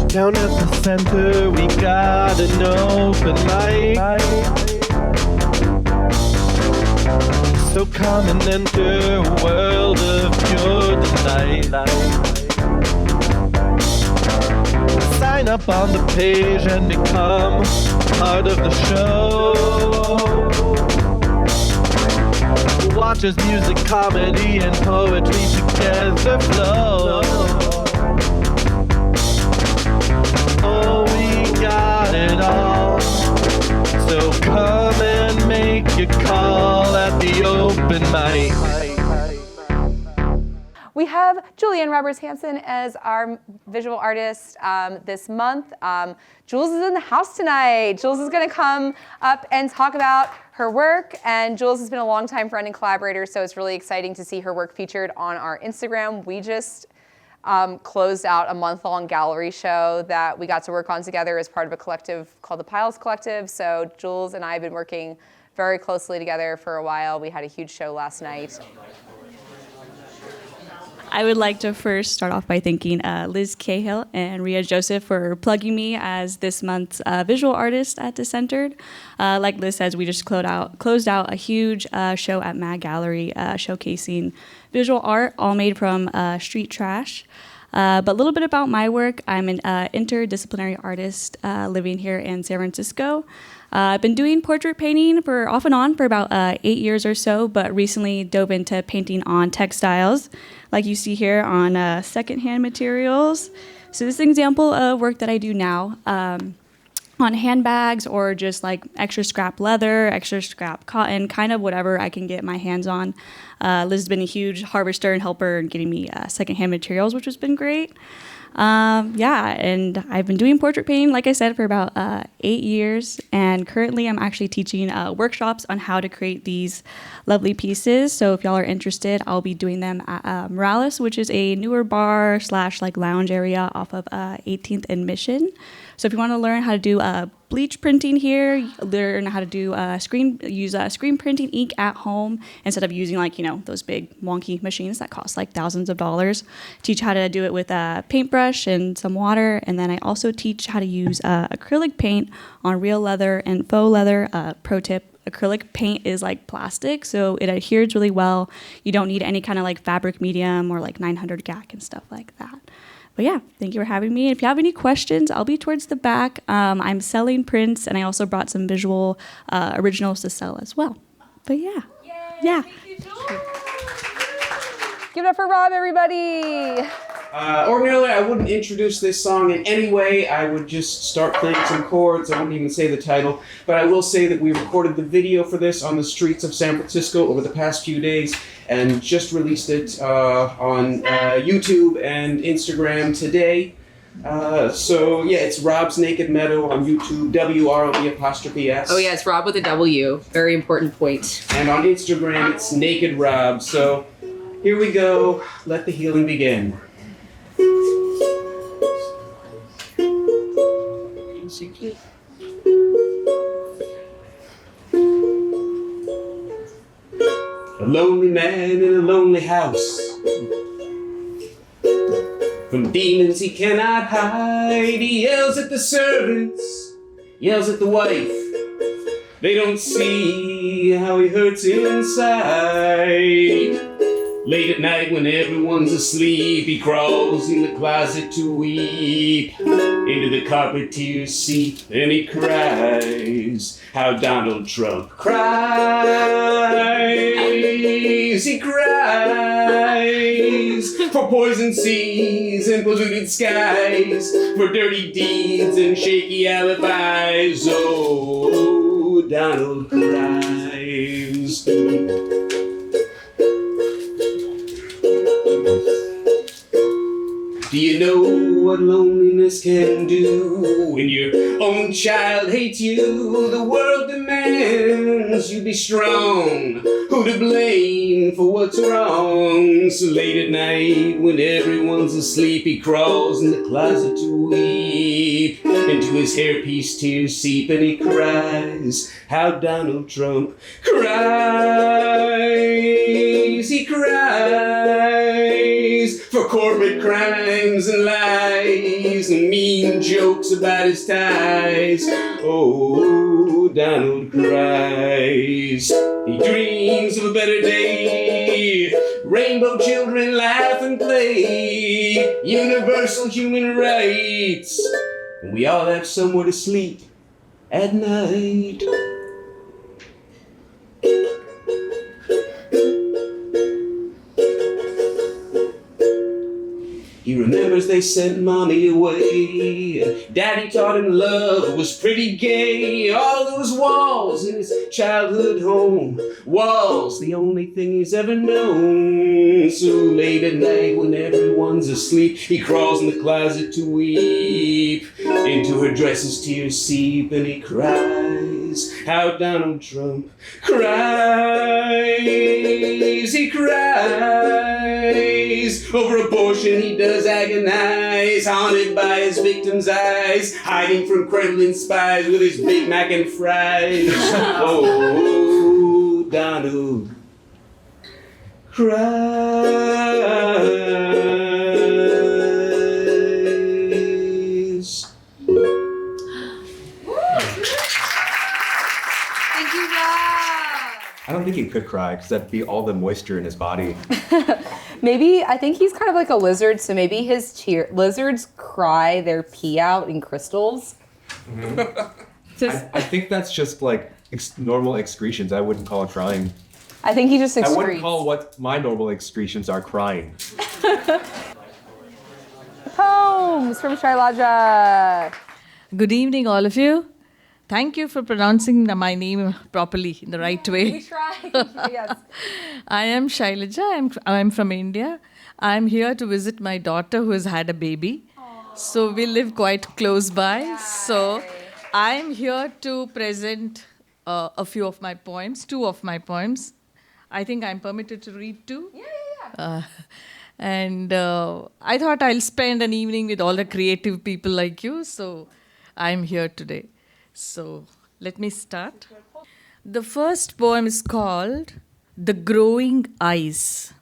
Down at the center, we got an open mic. So come and enter a world of pure delight. Sign up on the page and become part of the show. Watch as music, comedy, and poetry together flow. Oh, we got it all. So come and make your call at the open mic. We have Julianne Roberts-Hanson as our visual artist this month. Jules is in the house tonight. Jules is going to come up and talk about her work, and Jules has been a longtime friend and collaborator, so it's really exciting to see her work featured on our Instagram. We just closed out a month-long gallery show that we got to work on together as part of a collective called the Piles Collective. So Jules and I have been working very closely together for a while. We had a huge show last night. I would like to first start off by thanking Liz Cahill and Rhea Joseph for plugging me as this month's visual artist at Decentered. Like Liz says, we just closed out a huge show at Mad Gallery showcasing visual art, all made from street trash. But a little bit about my work. I'm an interdisciplinary artist living here in San Francisco. I've been doing portrait painting off and on for about 8 years or so, but recently dove into painting on textiles, like you see here on secondhand materials. So this is an example of work that I do now on handbags or just like extra scrap leather, extra scrap cotton, kind of whatever I can get my hands on. Liz has been a huge harvester and helper in getting me secondhand materials, which has been great. And I've been doing portrait painting, like I said, for about 8 years, and currently I'm actually teaching workshops on how to create these lovely pieces. So if y'all are interested, I'll be doing them at Morales, which is a newer bar / like lounge area off of 18th and Mission. So if you want to learn how to do bleach printing here, learn how to do use screen printing ink at home instead of using those big wonky machines that cost like thousands of dollars. Teach how to do it with a paintbrush and some water, and then I also teach how to use acrylic paint on real leather and faux leather. Pro tip: acrylic paint is like plastic, so it adheres really well. You don't need any kind of like fabric medium or like 900 GAC and stuff like that. But yeah, thank you for having me. If you have any questions, I'll be towards the back. I'm selling prints, and I also brought some visual originals to sell as well. But yeah. Yay, yeah. Thank you, Jules. Give it up for Rob, everybody. Ordinarily, I wouldn't introduce this song in any way. I would just start playing some chords. I wouldn't even say the title. But I will say that we recorded the video for this on the streets of San Francisco over the past few days and just released it on YouTube and Instagram today. So yeah, it's Rob's Naked Meadow on YouTube, WROB''S. Oh yeah, it's Rob with a W. Very important point. And on Instagram, it's Naked Rob. So here we go. Let the healing begin. A lonely man in a lonely house. From demons he cannot hide. He yells at the servants, yells at the wife. They don't see how he hurts inside. Late at night when everyone's asleep, he crawls in the closet to weep. Into the carpet tears seep, and he cries how Donald Trump cries. He cries for poisoned seas and polluted skies, for dirty deeds and shaky alibis. Oh, Donald cries. Do you know what loneliness can do? When your own child hates you, the world demands you be strong. Who to blame for what's wrong? So late at night, when everyone's asleep, he crawls in the closet to weep. Into his hairpiece tears seep, and he cries how Donald Trump cries. He cries for corporate crimes and lies and mean jokes about his ties. Oh, Donald cries. He dreams of a better day. Rainbow children laugh and play. Universal human rights. And we all have somewhere to sleep at night. He remembers they sent mommy away. Daddy taught him love was pretty gay. All those walls in his childhood home. Walls, the only thing he's ever known. So late at night when everyone's asleep, he crawls in the closet to weep. Into her dress's tears seep and he cries. How Donald Trump cries. He cries. Over abortion he does agonize, haunted by his victim's eyes, hiding from Kremlin spies with his Big Mac and fries. Oh, Donald cries. Thank you, Rob. I don't think he could cry because that'd be all the moisture in his body. Maybe, I think he's kind of like a lizard, so maybe lizards cry their pee out in crystals. I think that's just like normal excretions. I wouldn't call it crying. I think he just excretes. I wouldn't call what my normal excretions are crying. Poems from Shailaja. Good evening, all of you. Thank you for pronouncing my name properly in the right way. We try. Yes. I am Shailaja. I'm from India. I'm here to visit my daughter who has had a baby. So we live quite close by. Yay. So I'm here to present a few of my poems, 2 of my poems. I think I'm permitted to read 2. Yeah. And I thought I'll spend an evening with all the creative people like you. So I'm here today. So let me start. The first poem is called The Growing Eyes.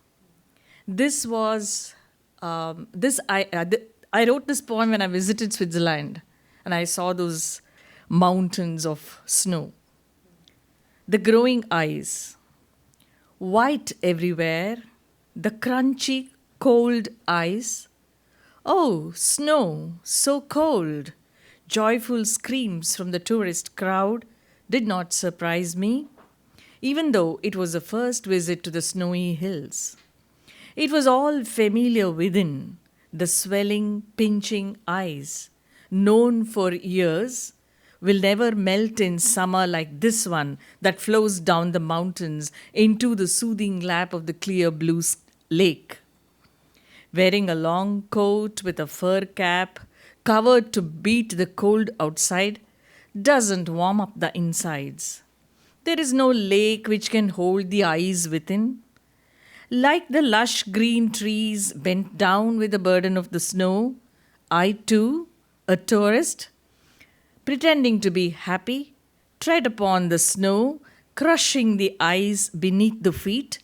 This was, I wrote this poem when I visited Switzerland and I saw those mountains of snow. The growing eyes. White everywhere, the crunchy, cold eyes. Oh, snow, so cold. Joyful screams from the tourist crowd did not surprise me, even though it was the first visit to the snowy hills. It was all familiar within, the swelling, pinching eyes, known for years, will never melt in summer like this one that flows down the mountains into the soothing lap of the clear blue lake. Wearing a long coat with a fur cap, covered to beat the cold outside, doesn't warm up the insides. There is no lake which can hold the eyes within. Like the lush green trees bent down with the burden of the snow, I too, a tourist, pretending to be happy, tread upon the snow, crushing the ice beneath the feet.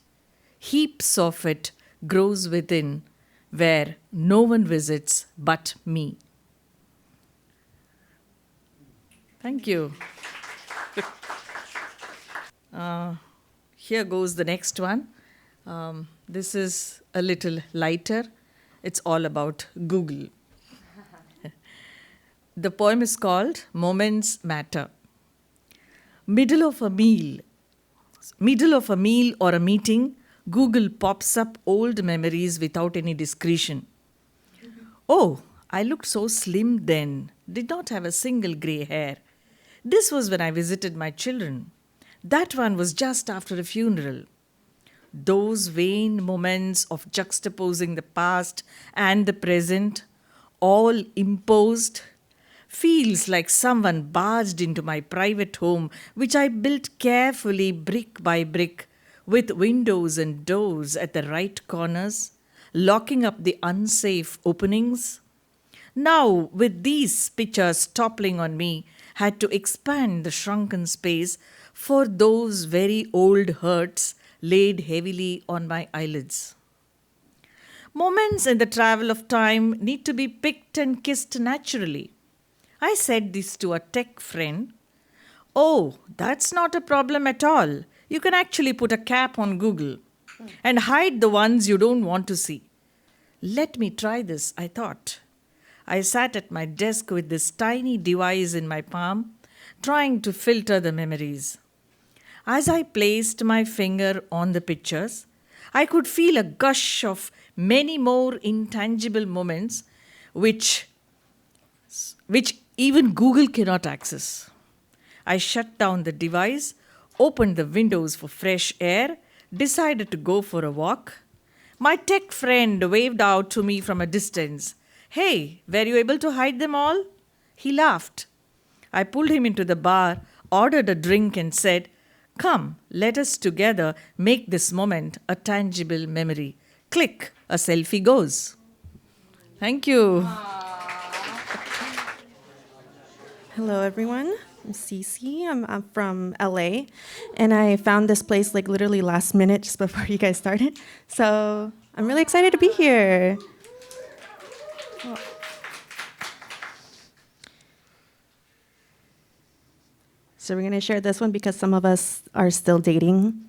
Heaps of it grows within, where no one visits but me. Thank you. Here goes the next one. This is a little lighter. It's all about Google. The poem is called Moments Matter. Middle of a meal or a meeting, Google pops up old memories without any discretion. Oh, I looked so slim then, did not have a single grey hair. This was when I visited my children. That one was just after a funeral. Those vain moments of juxtaposing the past and the present, all imposed, feels like someone barged into my private home, which I built carefully brick by brick, with windows and doors at the right corners, locking up the unsafe openings. Now, with these pictures toppling on me, had to expand the shrunken space for those very old hurts laid heavily on my eyelids. Moments in the travel of time need to be picked and kissed naturally. I said this to a tech friend. Oh, that's not a problem at all. You can actually put a cap on Google and hide the ones you don't want to see. Let me try this, I thought. I sat at my desk with this tiny device in my palm, trying to filter the memories. As I placed my finger on the pictures, I could feel a gush of many more intangible moments which even Google cannot access. I shut down the device, opened the windows for fresh air, decided to go for a walk. My tech friend waved out to me from a distance. Hey, were you able to hide them all? He laughed. I pulled him into the bar, ordered a drink, and said, Come, let us together make this moment a tangible memory. Click, a selfie goes. Thank you. Hello, everyone. I'm Cece. I'm from LA, and I found this place like literally last minute just before you guys started. So I'm really excited to be here. So we're going to share this one because some of us are still dating.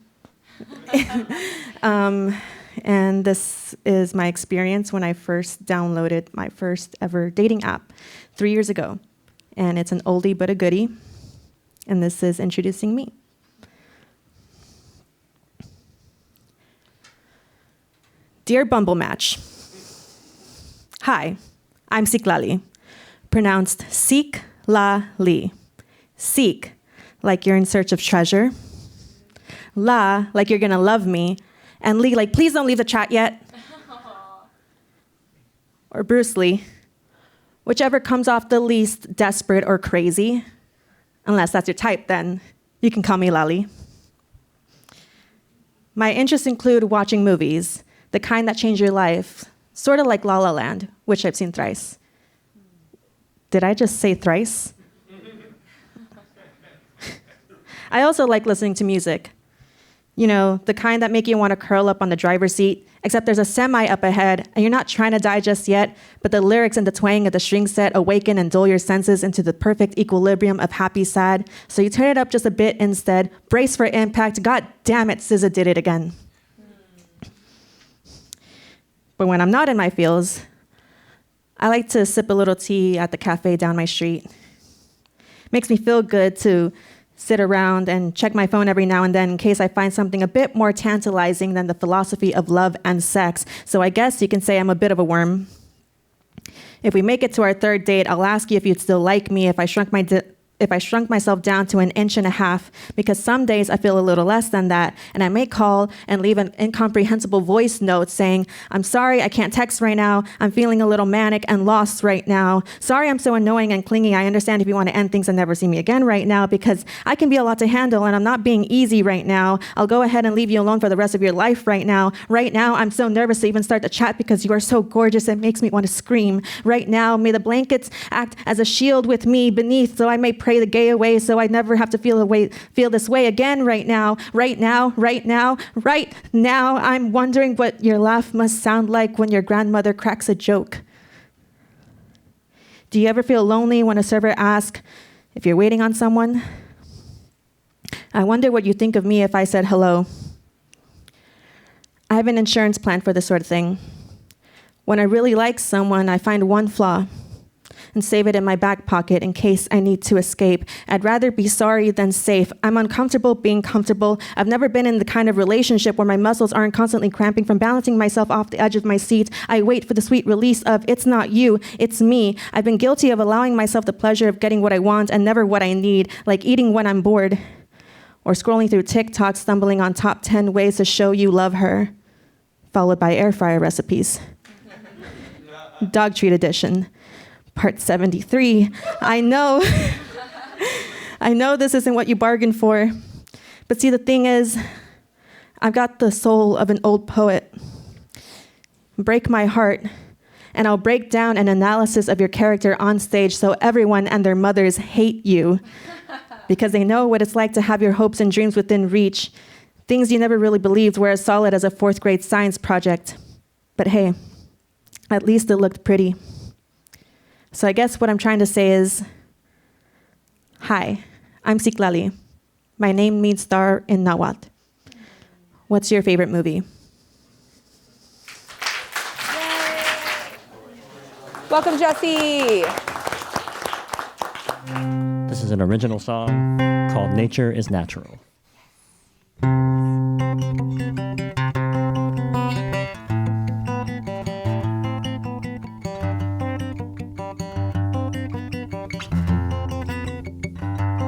And this is my experience when I first downloaded my first ever dating app 3 years ago. And it's an oldie but a goodie. And this is introducing me. Dear Bumble Match. Hi, I'm Siklali, pronounced Sik-la-li. Seek, like you're in search of treasure. La, like you're gonna love me. And Lee, like, please don't leave the chat yet. Or Bruce Lee. Whichever comes off the least desperate or crazy. Unless that's your type, then you can call me Lali. My interests include watching movies, the kind that change your life, sort of like La La Land, which I've seen thrice. Did I just say thrice? I also like listening to music. You know, the kind that make you want to curl up on the driver's seat, except there's a semi up ahead, and you're not trying to die just yet, but the lyrics and the twang of the string set awaken and dull your senses into the perfect equilibrium of happy-sad, so you turn it up just a bit instead, brace for impact. God damn it, SZA did it again. But when I'm not in my feels, I like to sip a little tea at the cafe down my street. Makes me feel good to sit around and check my phone every now and then in case I find something a bit more tantalizing than the philosophy of love and sex. So I guess you can say I'm a bit of a worm. If we make it to our third date, I'll ask you if you'd still like me if I shrunk myself down to 1.5 inches, because some days I feel a little less than that, and I may call and leave an incomprehensible voice note saying, I'm sorry, I can't text right now. I'm feeling a little manic and lost right now. Sorry, I'm so annoying and clingy. I understand if you want to end things and never see me again right now, because I can be a lot to handle and I'm not being easy right now. I'll go ahead and leave you alone for the rest of your life right now. Right now, I'm so nervous to even start the chat because you are so gorgeous it makes me want to scream. Right now, may the blankets act as a shield with me beneath, so I may pray the gay away so I never have to feel this way again right now. Right now, right now, right now. I'm wondering what your laugh must sound like when your grandmother cracks a joke. Do you ever feel lonely when a server asks if you're waiting on someone? I wonder what you think of me if I said hello. I have an insurance plan for this sort of thing. When I really like someone, I find one flaw and save it in my back pocket in case I need to escape. I'd rather be sorry than safe. I'm uncomfortable being comfortable. I've never been in the kind of relationship where my muscles aren't constantly cramping from balancing myself off the edge of my seat. I wait for the sweet release of, it's not you, it's me. I've been guilty of allowing myself the pleasure of getting what I want and never what I need, like eating when I'm bored, or scrolling through TikTok, stumbling on top 10 ways to show you love her, followed by air fryer recipes. Dog treat edition. Part 73. I know this isn't what you bargained for. But see, the thing is, I've got the soul of an old poet. Break my heart, and I'll break down an analysis of your character on stage so everyone and their mothers hate you. Because they know what it's like to have your hopes and dreams within reach. Things you never really believed were as solid as a 4th grade science project. But hey, At least it looked pretty. So I guess what I'm trying to say is, hi, I'm Citlali. My name means star in Nahuatl. What's your favorite movie? Welcome, Jesse. This is an original song called Nature is Natural.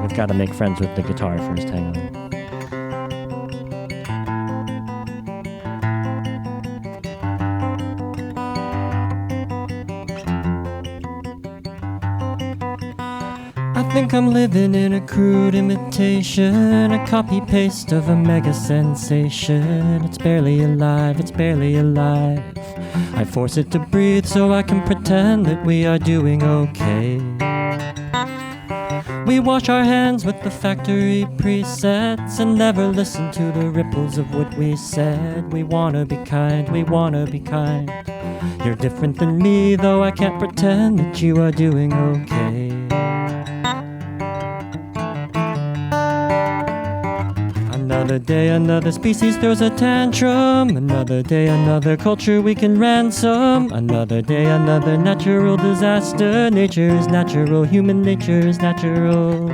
We've got to make friends with the guitar first, hang on. I think I'm living in a crude imitation, a copy-paste of a mega sensation. It's barely alive, it's barely alive. I force it to breathe so I can pretend that we are doing okay. We wash our hands with the factory presets and never listen to the ripples of what we said. We wanna be kind, we wanna be kind. You're different than me, though I can't pretend that you are doing okay. Another day, another species throws a tantrum. Another day, another culture we can ransom. Another day, another natural disaster. Nature is natural, human nature is natural.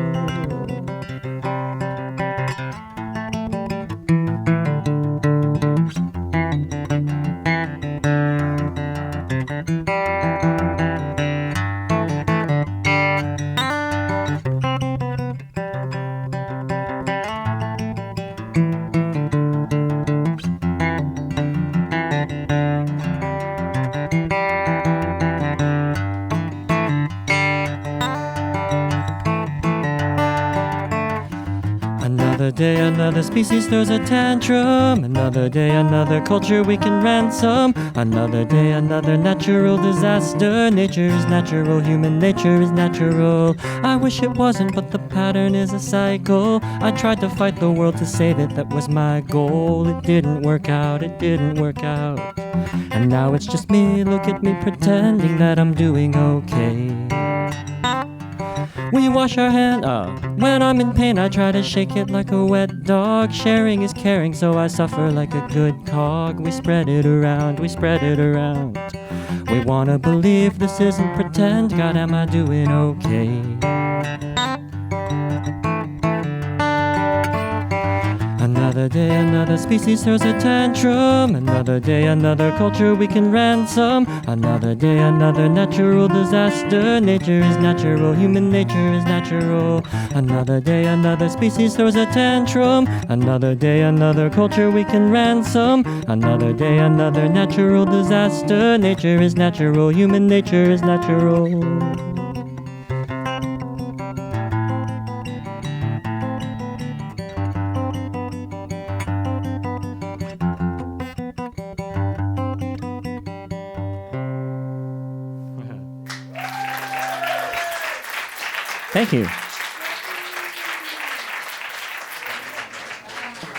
Another day, another species throws a tantrum. Another day, another culture we can ransom. Another day, another natural disaster. Nature is natural, human nature is natural. I wish it wasn't, but the pattern is a cycle. I tried to fight the world to save it, that was my goal. It didn't work out, it didn't work out. And now it's just me, look at me pretending that I'm doing okay. We wash our hands. When I'm in pain, I try to shake it like a wet dog. Sharing is caring, so I suffer like a good cog. We spread it around, we spread it around. We wanna believe this isn't pretend. God, am I doing okay? Another day, another species throws a tantrum. Another day, another culture we can ransom. Another day, another natural disaster. Nature is natural, human nature is natural. Another day, another species throws a tantrum. Another day, another culture we can ransom. Another day, another natural disaster. Nature is natural, human nature is natural. Thank you.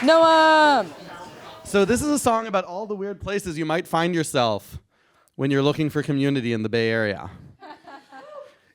Noah. So this is a song about all the weird places you might find yourself when you're looking for community in the Bay Area.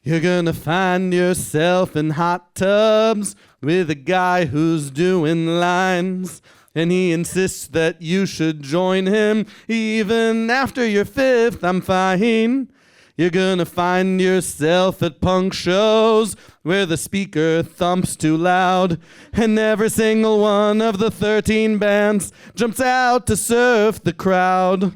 You're gonna find yourself in hot tubs with a guy who's doing lines, and he insists that you should join him even after your fifth. I'm fine. You're gonna find yourself at punk shows where the speaker thumps too loud, and every single one of the 13 bands jumps out to surf the crowd.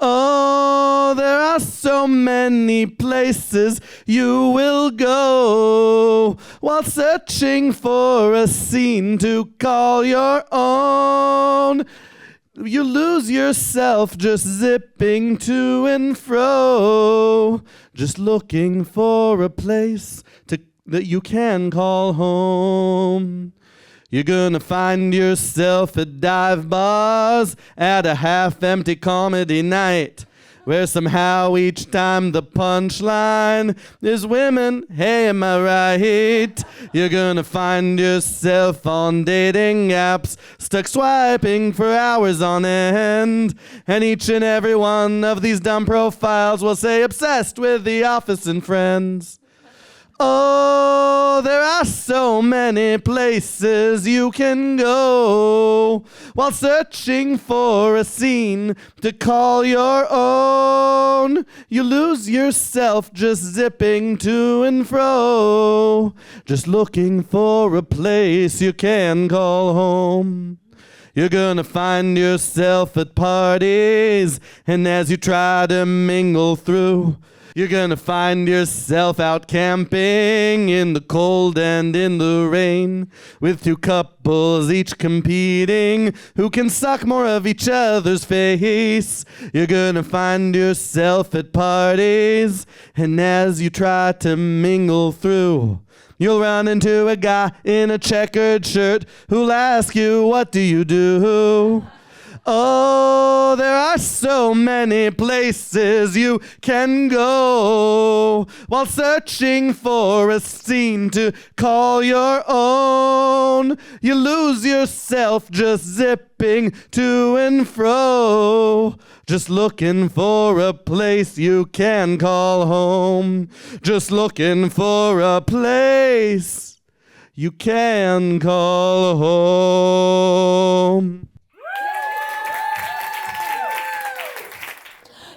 Oh, there are so many places you will go while searching for a scene to call your own. You lose yourself just zipping to and fro, just looking for a place that you can call home. You're gonna find yourself at dive bars at a half-empty comedy night, where somehow each time the punchline is women. Hey, am I right? You're gonna find yourself on dating apps, stuck swiping for hours on end. And each and every one of these dumb profiles will say obsessed with The Office and Friends. Oh, there are so many places you can go while searching for a scene to call your own. You lose yourself just zipping to and fro, just looking for a place you can call home. You're gonna find yourself at parties, and as you try to mingle through, you're gonna find yourself out camping in the cold and in the rain, with two couples each competing who can suck more of each other's face. You're gonna find yourself at parties, and as you try to mingle through, you'll run into a guy in a checkered shirt who'll ask you, what do you do? Oh, there are so many places you can go while searching for a scene to call your own. You lose yourself just zipping to and fro, just looking for a place you can call home. Just looking for a place you can call home.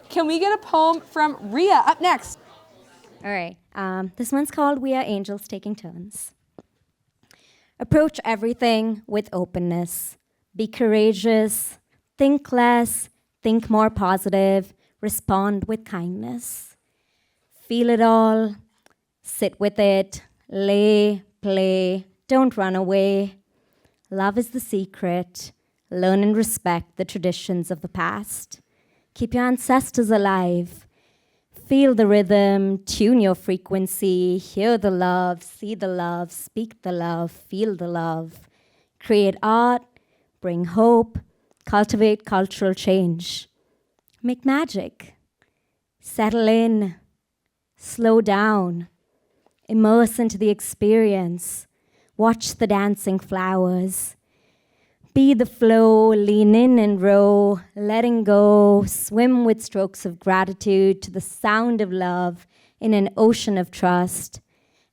Can we get a poem from Rhea up next? All right. This one's called We Are Angels Taking Turns. Approach everything with openness. Be courageous. Think less. Think more positive. Respond with kindness. Feel it all. Sit with it. Lay, play. Don't run away. Love is the secret. Learn and respect the traditions of the past. Keep your ancestors alive. Feel the rhythm, tune your frequency, hear the love, see the love, speak the love, feel the love. Create art, bring hope, cultivate cultural change. Make magic. Settle in, slow down, immerse into the experience. Watch the dancing flowers. Be the flow, lean in and row, letting go, swim with strokes of gratitude to the sound of love in an ocean of trust.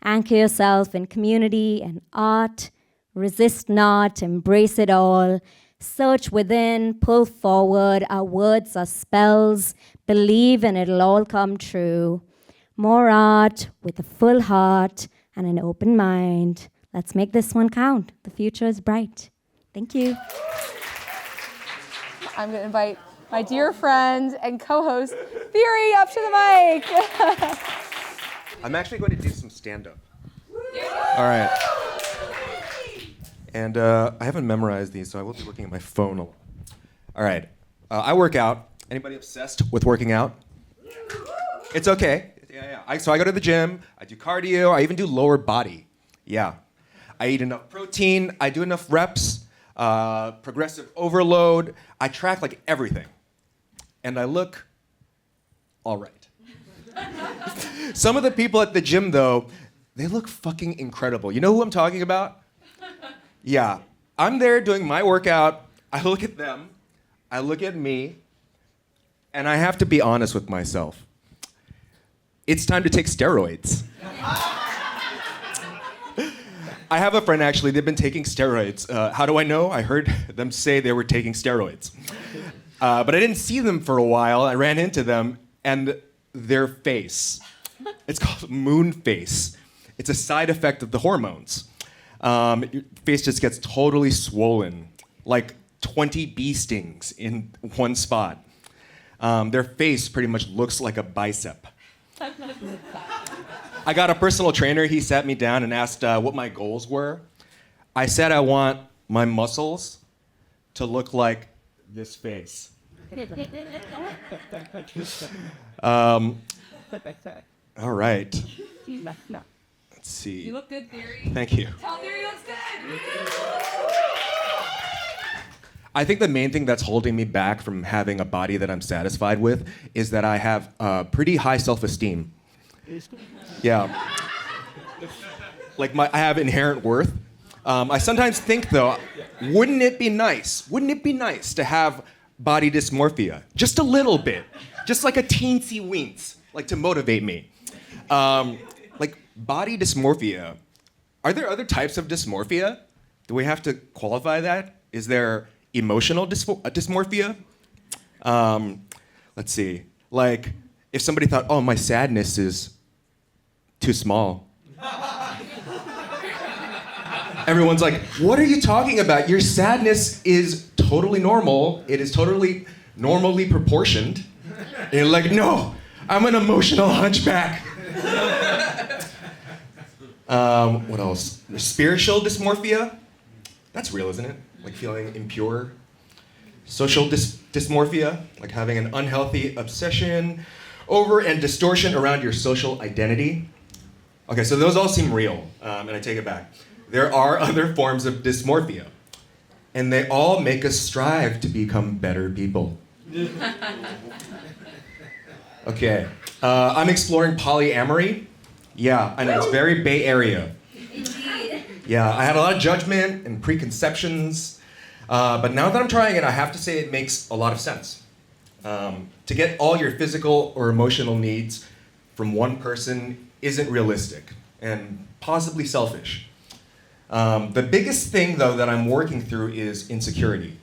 Anchor yourself in community and art. Resist not, embrace it all. Search within, pull forward. Our words are spells. Believe and it'll all come true. More art with a full heart and an open mind. Let's make this one count. The future is bright. Thank you. I'm going to invite my dear friend and co-host, Theory, up to the mic. I'm actually going to do some stand-up. All right. And I haven't memorized these, so I will be looking at my phone a lot. All right. I work out. Anybody obsessed with working out? It's okay. Yeah. So I go to the gym. I do cardio. I even do lower body. Yeah. I eat enough protein. I do enough reps. Progressive overload. I track like everything. And I look all right. Some of the people at the gym, though, they look fucking incredible. You know who I'm talking about? Yeah. I'm there doing my workout. I look at them. I look at me. And I have to be honest with myself. It's time to take steroids. I have a friend, actually, they've been taking steroids. How do I know? I heard them say they were taking steroids. But I didn't see them for a while. I ran into them, and their face, it's called moon face. It's a side effect of the hormones. Your face just gets totally swollen, like 20 bee stings in one spot. Their face pretty much looks like a bicep. I got a personal trainer. He sat me down and asked what my goals were. I said I want my muscles to look like this face. All right. Let's see. You look good, Theory. Thank you. Tell Theory looks good. I think the main thing that's holding me back from having a body that I'm satisfied with is that I have pretty high self-esteem. Yeah. Like I have inherent worth. I sometimes think though, wouldn't it be nice to have body dysmorphia? Just a little bit. Just like a teensy weens, like to motivate me. Like body dysmorphia. Are there other types of dysmorphia? Do we have to qualify that? Is there emotional dysmorphia? Let's see. Like if somebody thought, oh, my sadness is too small. Everyone's like, what are you talking about? Your sadness is totally normal. It is totally normally proportioned. And you're like, no, I'm an emotional hunchback. What else? Spiritual dysmorphia. That's real, isn't it? Like feeling impure. Social dysmorphia, like having an unhealthy obsession over and distortion around your social identity. Okay, so those all seem real, and I take it back. There are other forms of dysmorphia, and they all make us strive to become better people. Okay, I'm exploring polyamory. Yeah, I know, it's very Bay Area. Indeed. Yeah, I had a lot of judgment and preconceptions, but now that I'm trying it, I have to say it makes a lot of sense. To get all your physical or emotional needs from one person isn't realistic and possibly selfish. The biggest thing, though, that I'm working through is insecurity.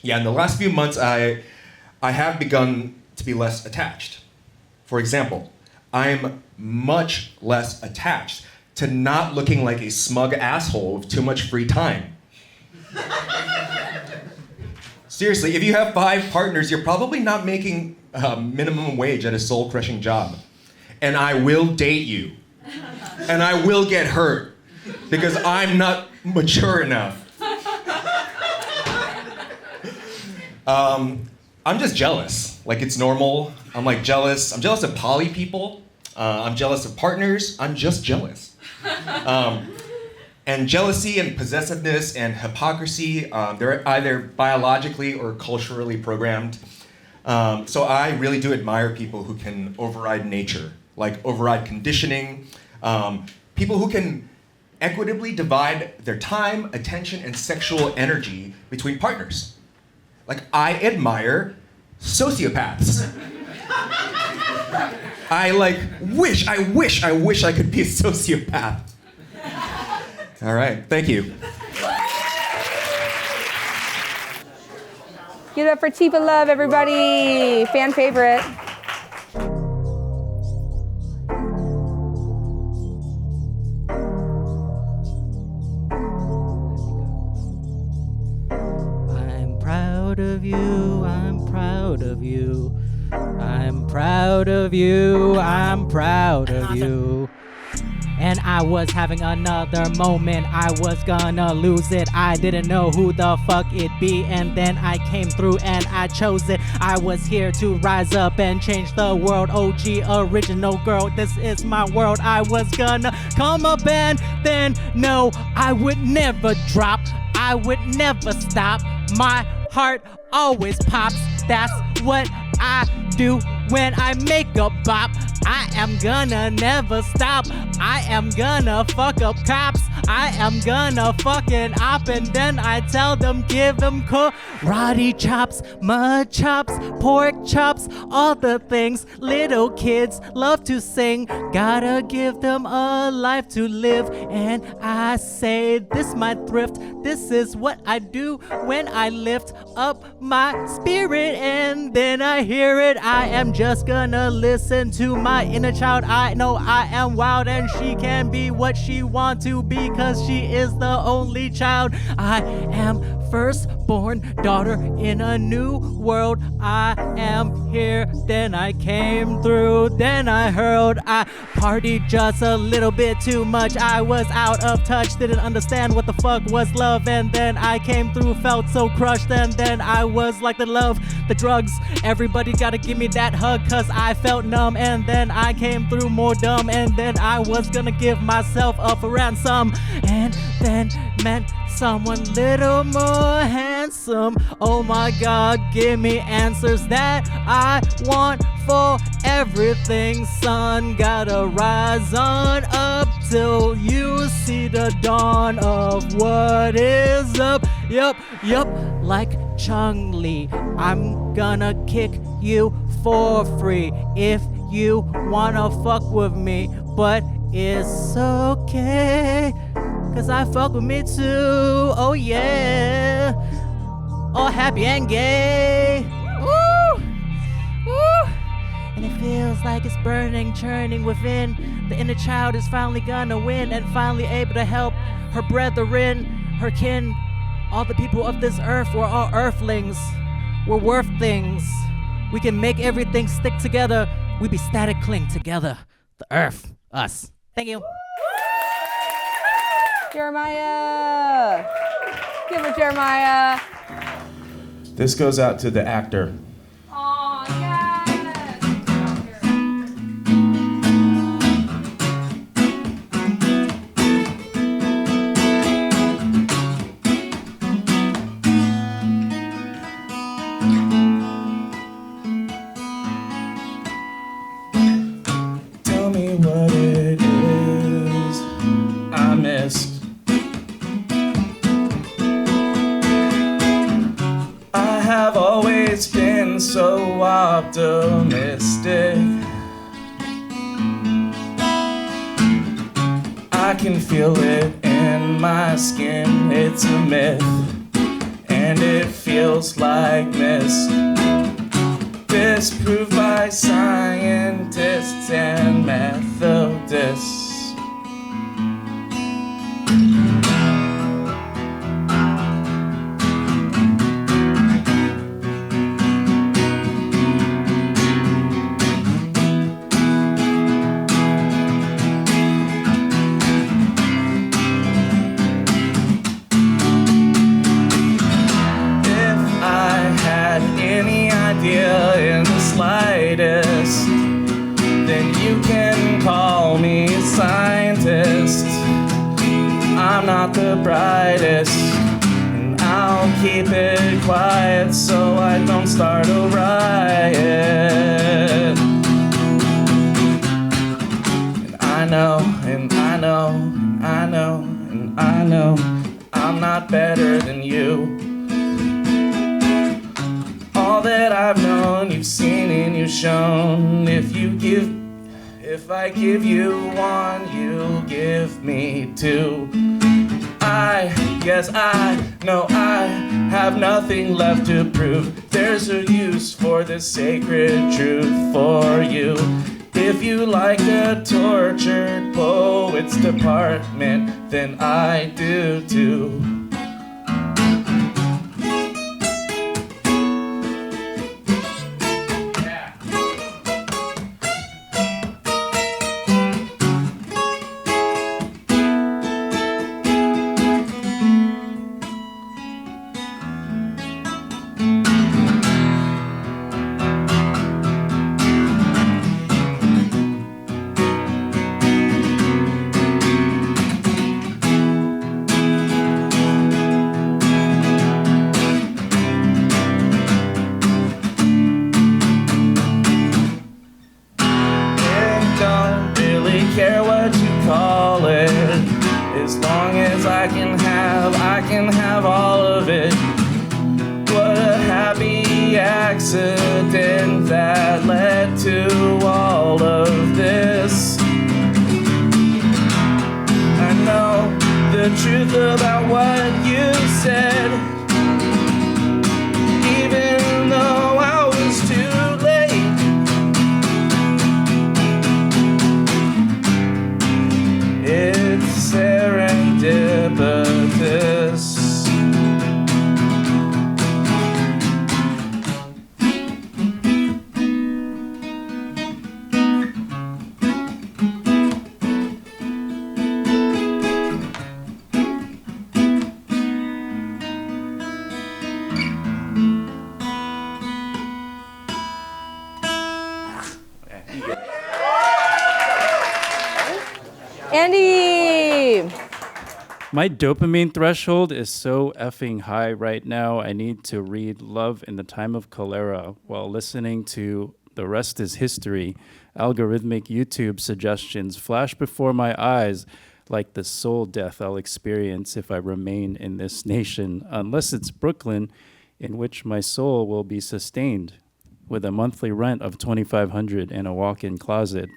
Yeah, in the last few months, I have begun to be less attached. For example, I'm much less attached to not looking like a smug asshole with too much free time. Seriously, if you have 5 partners, you're probably not making minimum wage at a soul-crushing job. And I will date you. And I will get hurt. Because I'm not mature enough. I'm just jealous. Like, it's normal. I'm like jealous. I'm jealous of poly people. I'm jealous of partners. I'm just jealous. And jealousy and possessiveness and hypocrisy, they're either biologically or culturally programmed. So I really do admire people who can override nature, like override conditioning, people who can equitably divide their time, attention, and sexual energy between partners. Like, I admire sociopaths. I wish I could be a sociopath. All right, thank you. Give it up for Tifa Love, everybody. Fan favorite. I'm proud of you, I'm proud of you. I'm proud of you, I'm proud of you. And I was having another moment, I was gonna lose it. I didn't know who the fuck it be, and then I came through and I chose it. I was here to rise up and change the world. OG original girl, this is my world. I was gonna come up and then no, I would never drop, I would never stop. My heart always pops, that's what I do when I make a bop. I am gonna never stop. I am gonna fuck up cops. I am gonna fucking op, and then I tell them give them karate chops, mud chops, pork chops, all the things little kids love to sing. Gotta give them a life to live, and I say this my thrift. This is what I do when I lift up my spirit, and then I hear it. I am just gonna listen to my inner child. I know I am wild, and she can be what she want to be, cause she is the only child. I am firstborn daughter in a new world. I am here, then I came through, then I hurled. I partied just a little bit too much. I was out of touch, didn't understand what the fuck was love, and then I came through, felt so crushed, and then I was like the love, the drugs, everybody gotta give me that hug, cause I felt numb, and then I came through more dumb, and then I was gonna give myself up for ransom, and then met someone little more handsome. ransom. Oh my God, give me answers that I want for everything. Sun, gotta rise on up till you see the dawn of what is up. Yup, like Chung Lee, I'm gonna kick you for free if you wanna fuck with me, but it's okay, 'cause I fuck with me too, oh yeah, all happy and gay, woo, woo. And it feels like it's burning, churning within. The inner child is finally gonna win and finally able to help her brethren, her kin. All the people of this earth, we're all earthlings. We're worth things. We can make everything stick together. We be static cling together. The earth, us. Thank you. Jeremiah. Give it, Jeremiah. This goes out to the actor. Oh, yes. Tell me what it is I missed. I have always been so optimistic. I can feel it in my skin, it's a myth, and it feels like mist. Disproved by scientists and Methodists. In the slightest, then you can call me a scientist. I'm not the brightest, and I'll keep it quiet so I don't start a riot. And I know, and I know, and I know, and I know I'm not better than you. All that I've known, you've seen and you've shown. If I give you one, you'll give me two. I know I have nothing left to prove. There's a use for the sacred truth for you. If you like a tortured poet's department, then I do too. Accident that led to all of this. I know the truth about what you said, even though I was too late. It's serendipitous. Andy! My dopamine threshold is so effing high right now. I need to read Love in the Time of Cholera while listening to The Rest is History. Algorithmic YouTube suggestions flash before my eyes like the soul death I'll experience if I remain in this nation, unless it's Brooklyn, in which my soul will be sustained with a monthly rent of $2,500 and a walk-in closet.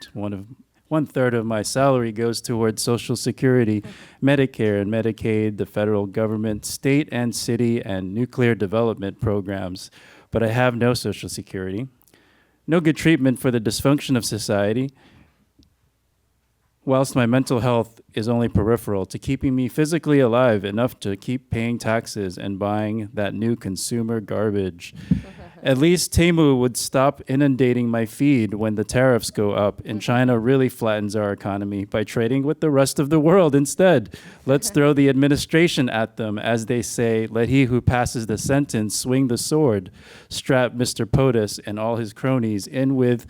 One third of my salary goes towards Social Security, Medicare and Medicaid, the federal government, state and city, and nuclear development programs. But I have no Social Security, no good treatment for the dysfunction of society, whilst my mental health is only peripheral to keeping me physically alive enough to keep paying taxes and buying that new consumer garbage. At least Temu would stop inundating my feed when the tariffs go up and China really flattens our economy by trading with the rest of the world instead. Let's throw the administration at them. As they say, let he who passes the sentence swing the sword. Strap Mr. POTUS and all his cronies in with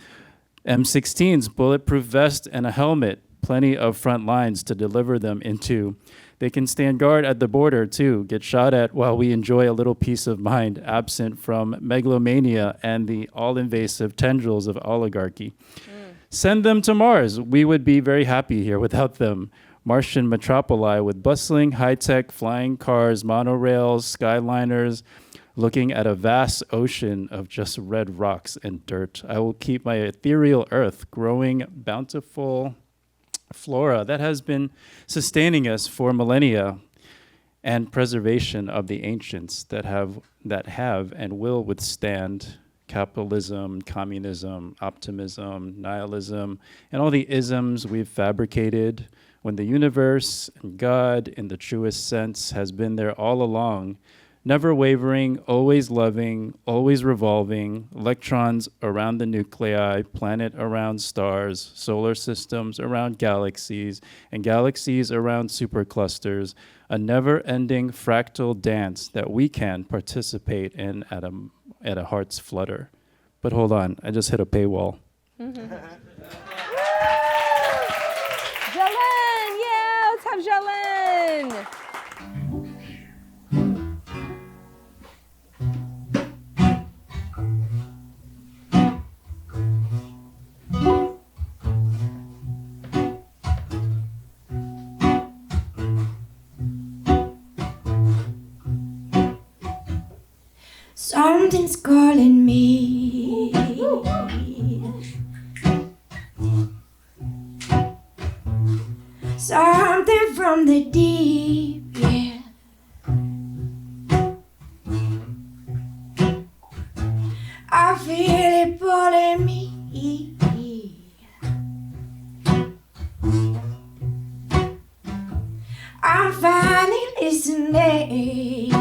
M16s, bulletproof vest, and a helmet. Plenty of front lines to deliver them into. They can stand guard at the border, too, get shot at while we enjoy a little peace of mind, absent from megalomania and the all-invasive tendrils of oligarchy. Send them to Mars. We would be very happy here without them. Martian metropoli with bustling, high-tech flying cars, monorails, skyliners, looking at a vast ocean of just red rocks and dirt. I will keep my ethereal Earth growing bountiful flora that has been sustaining us for millennia, and preservation of the ancients that have and will withstand capitalism, communism, optimism, nihilism, and all the isms we've fabricated when the universe and God in the truest sense has been there all along. Never wavering, always loving, always revolving, electrons around the nuclei, planet around stars, solar systems around galaxies, and galaxies around superclusters, a never-ending fractal dance that we can participate in at a heart's flutter. But hold on, I just hit a paywall. Jolene, yeah, let's have Jolene. Something's calling me. Something from the deep, yeah. I feel it pulling me. I'm finally listening.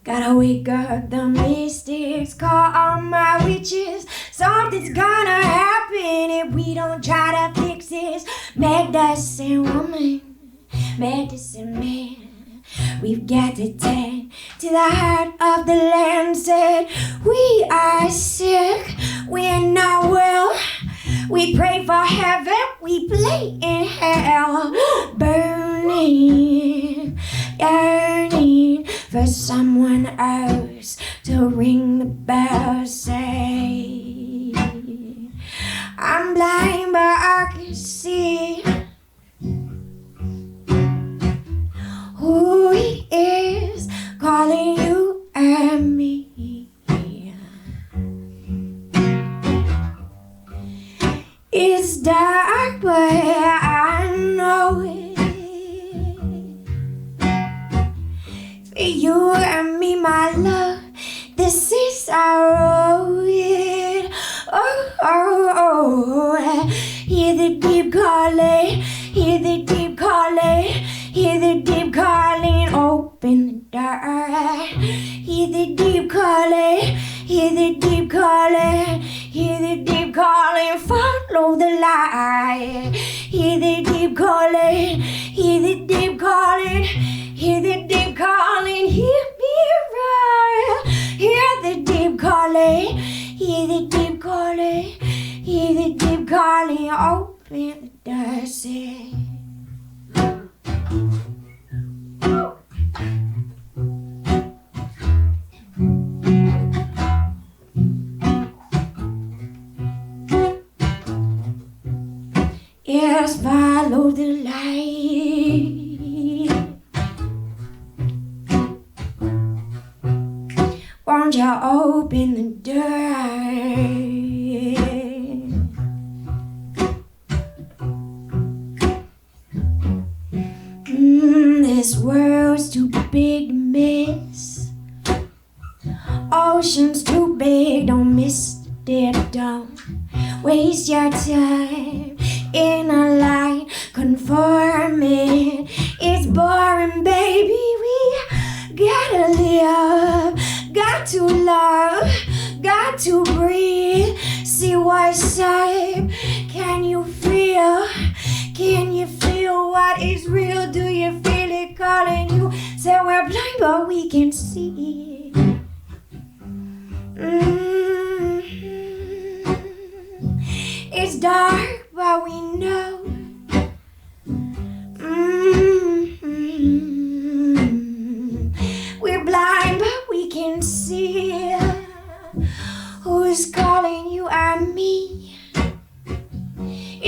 Gotta wake up the mystics, call all my witches. Something's gonna happen if we don't try to fix this. Medicine woman, medicine man. We've got to tend to the heart of the land. Said we are sick, we're not well. We pray for heaven, we play in hell. Burning, yearning for someone else to ring the bell. Say I'm blind but I can see who he is calling you and me. It's dark but I know it. For you and me, my love, this is our road. Oh, oh, oh. Hear the deep calling, hear the deep calling, hear the deep calling. Open the door. Hear the deep calling, hear the deep calling, hear the deep calling. Follow the light. Hear the deep calling, hear the deep calling, hear the deep calling. Hear me roar. Hear the deep calling, hear the deep calling, hear the deep deep calling, open the door, say. Yes, follow the light. Won't you open the door? This world's too big to miss. Ocean's too big, don't miss it, don't waste your time in a line conforming. It's boring, baby. We gotta live, got to love, got to breathe. See what's up. Can you feel? Can you feel what is real? Do you feel it calling you? Say we're blind, but we can see. It's dark, but we know. We're blind, but we can see. Who's calling you and me?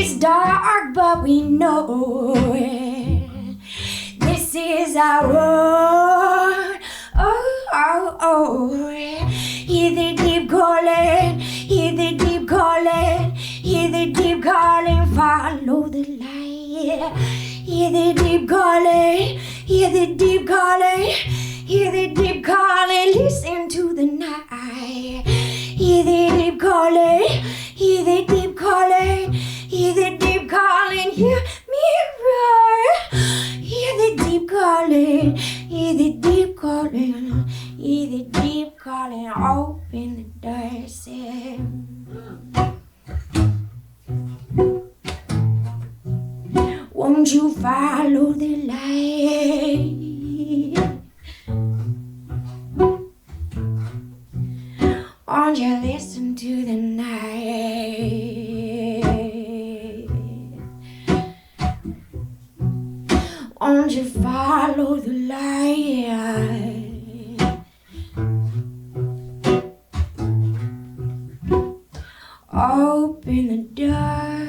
It's dark, but we know it. This is our world. Oh, oh, oh. Hear the deep calling. Hear the deep calling. Hear the deep calling. Follow the light. Hear the deep calling. Hear the deep calling. Hear the deep calling. Listen to the night. Hear the deep calling. Hear the deep calling. Hear the deep calling. Hear me roar. Hear the deep calling. Hear the deep calling. Hear the deep calling. Open the door, say. Won't you follow the light? Won't you listen to the night? Won't you follow the light? Open the door.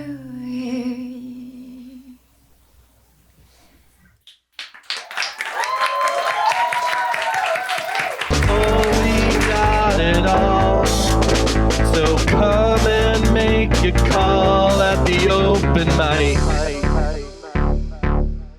It all. So come and make a call at the open mic.